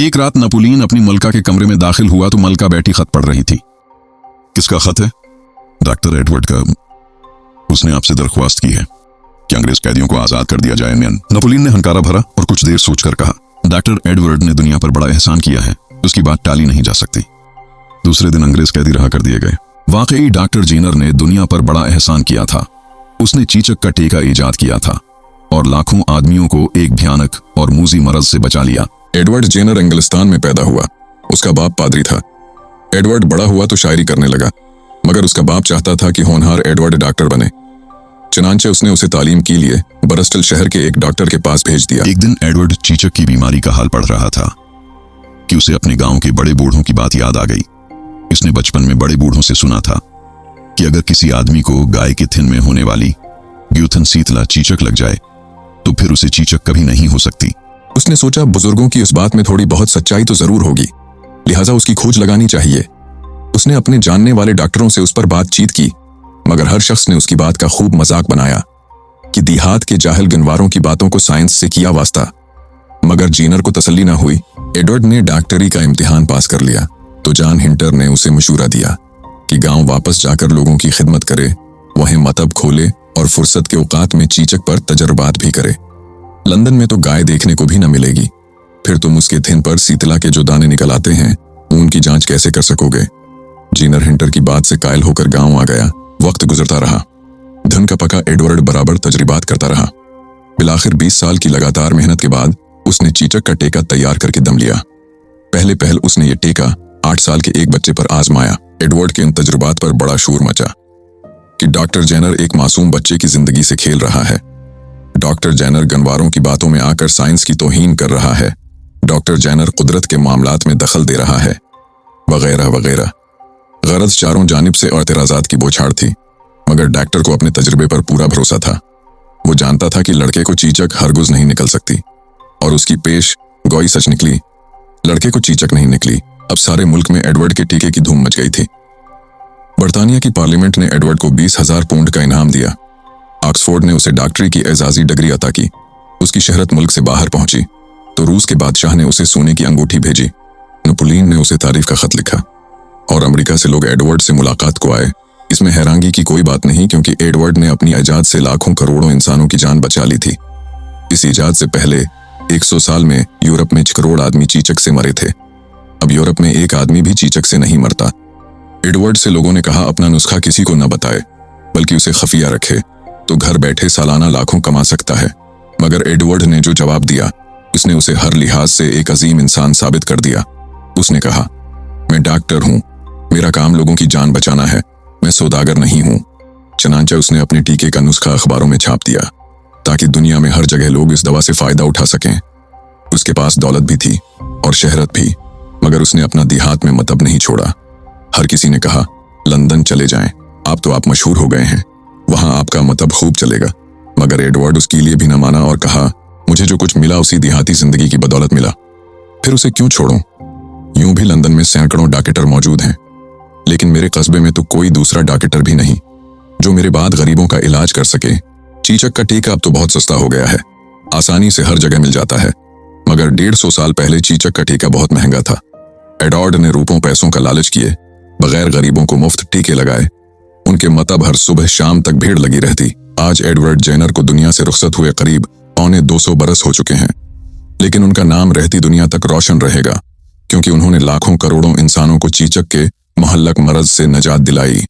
एक रात नेपोलियन अपनी मलका के कमरे में दाखिल हुआ तो मलका बैठी खत पढ़ रही थी। किसका खत है? डॉक्टर एडवर्ड का। उसने आपसे दरख्वास्त की है कि अंग्रेज कैदियों को आजाद कर दिया जाए। नेपोलियन ने हंकारा भरा और कुछ देर सोचकर कहा, डॉक्टर एडवर्ड ने दुनिया पर बड़ा एहसान किया है, उसकी बात टाली नहीं जा सकती। दूसरे दिन अंग्रेज कैदी रहा कर दिए गए। वाकई डॉक्टर जेनर ने दुनिया पर बड़ा एहसान किया था। उसने चीचक का टीका ईजाद किया था और लाखों आदमियों को एक भयानक और मूजी मरज से बचा लिया। एडवर्ड जेनर इंग्लिस्तान में पैदा हुआ। उसका बाप पादरी था। एडवर्ड बड़ा हुआ तो शायरी करने लगा, मगर उसका बाप चाहता था कि होनहार एडवर्ड डॉक्टर बने। चुनांचे उसने उसे तालीम के लिए ब्रस्टल शहर के एक डॉक्टर के पास भेज दिया। एक दिन एडवर्ड चीचक की बीमारी का हाल पढ़ रहा था कि उसे अपने गांव के बड़े बूढ़ों की बात याद आ गई। इसने बचपन में बड़े बूढ़ों से सुना था कि अगर किसी आदमी को गाय के थिन में होने वाली ग्यूथन शीतला चीचक लग जाए तो फिर उसे चीचक कभी नहीं हो सकती। उसने सोचा, बुजुर्गों की उस बात में थोड़ी बहुत सच्चाई तो जरूर होगी, लिहाजा उसकी खोज लगानी चाहिए। उसने अपने जानने वाले डॉक्टरों से उस पर बातचीत की, मगर हर शख्स ने उसकी बात का खूब मजाक बनाया कि देहात के जाहिल गनवारों की बातों को साइंस से किया वास्ता। मगर जीनर को तसल्ली ना हुई। एडवर्ड ने डॉक्टरी का इम्तिहान पास कर लिया तो जॉन हिंटर ने उसे मशूरा दिया कि गांव वापस जाकर लोगों की खिदमत करे, वहीं मतब खोले और फुर्सत के औकात में चीचक पर तजर्बात भी करे। लंदन में तो गाय देखने को भी न मिलेगी, फिर तुम उसके थिन पर शीतला के जो दाने निकल आते हैं उनकी जांच कैसे कर सकोगे? जीनर हिंटर की बात से कायल होकर गांव आ गया। वक्त गुजरता रहा। धन का पका एडवर्ड बराबर तजर्बात करता रहा। बिलाखिर 20 साल की लगातार मेहनत के बाद उसने चीचक का टेका तैयार करके दम लिया। पहले पहल उसने ये टेका 8 साल के एक बच्चे पर आजमाया। एडवर्ड के इन तजुर्बात पर बड़ा शोर मचा कि डॉक्टर जेनर एक मासूम बच्चे की जिंदगी से खेल रहा है। डॉक्टर जेनर गनवारों की बातों में आकर साइंस की तौहीन कर रहा है। डॉक्टर जेनर कुदरत के मामलात में दखल दे रहा है, वगैरह वगैरह। गरज चारों जानिब से एतराज़ात की बौछार थी, मगर डॉक्टर को अपने तजुर्बे पर पूरा भरोसा था। वो जानता था कि लड़के को चीचक हरगिज़ नहीं निकल सकती, और उसकी पेश गोई सच निकली। लड़के को चीचक नहीं निकली। अब सारे मुल्क में एडवर्ड के टीके की धूम मच गई थी। बरतानिया की पार्लियामेंट ने एडवर्ड को 20,000 पाउंड का इनाम दिया। ऑक्सफोर्ड ने उसे डॉक्टरी की एजाजी डिग्री अता की। उसकी शहरत मुल्क से बाहर पहुंची तो रूस के बादशाह ने उसे सोने की अंगूठी भेजी। नेपोलियन ने उसे तारीफ का खत लिखा और अमेरिका से लोग एडवर्ड से मुलाकात को आए। इसमें हैरानगी की कोई बात नहीं, क्योंकि एडवर्ड ने अपनी इजाद से लाखों करोड़ों इंसानों की जान बचा ली थी। इस इजाद से पहले 100 साल में यूरोप में 6 करोड़ आदमी चीचक से मरे थे। अब यूरोप में एक आदमी भी चीचक से नहीं मरता। एडवर्ड से लोगों ने कहा अपना नुस्खा किसी को न बताए, बल्कि उसे खफिया रखे तो घर बैठे सालाना लाखों कमा सकता है। मगर एडवर्ड ने जो जवाब दिया, उसने उसे हर लिहाज से एक अजीम इंसान साबित कर दिया। उसने कहा, मैं डॉक्टर हूं, मेरा काम लोगों की जान बचाना है, मैं सौदागर नहीं हूं। चनांचे उसने अपने टीके का नुस्खा अखबारों में छाप दिया ताकि दुनिया में हर जगह लोग इस दवा से फायदा उठा सकें। उसके पास दौलत भी थी और शहरत भी, मगर उसने अपना देहात में मतब नहीं छोड़ा। हर किसी ने कहा, लंदन चले जाएं, अब तो आप मशहूर हो गए हैं, वहां आपका मतब खूब चलेगा। मगर एडवर्ड उसके लिए भी न माना और कहा, मुझे जो कुछ मिला उसी देहाती जिंदगी की बदौलत मिला, फिर उसे क्यों छोड़ूं? यूं भी लंदन में सैकड़ों डॉक्टर मौजूद हैं, लेकिन मेरे कस्बे में तो कोई दूसरा डॉक्टर भी नहीं जो मेरे बाद गरीबों का इलाज कर सके। चीचक का टीका अब तो बहुत सस्ता हो गया है, आसानी से हर जगह मिल जाता है, मगर 150 साल पहले चीचक का टीका बहुत महंगा था। एडवर्ड ने रूपों पैसों का लालच किए बगैर गरीबों को मुफ्त टीके लगाए। उनके मतब हर सुबह शाम तक भीड़ लगी रहती। आज एडवर्ड जेनर को दुनिया से रुखसत हुए करीब 250 बरस हो चुके हैं, लेकिन उनका नाम रहती दुनिया तक रोशन रहेगा, क्योंकि उन्होंने लाखों करोड़ों इंसानों को चीचक के मुहल्लक मरज से नजात दिलाई।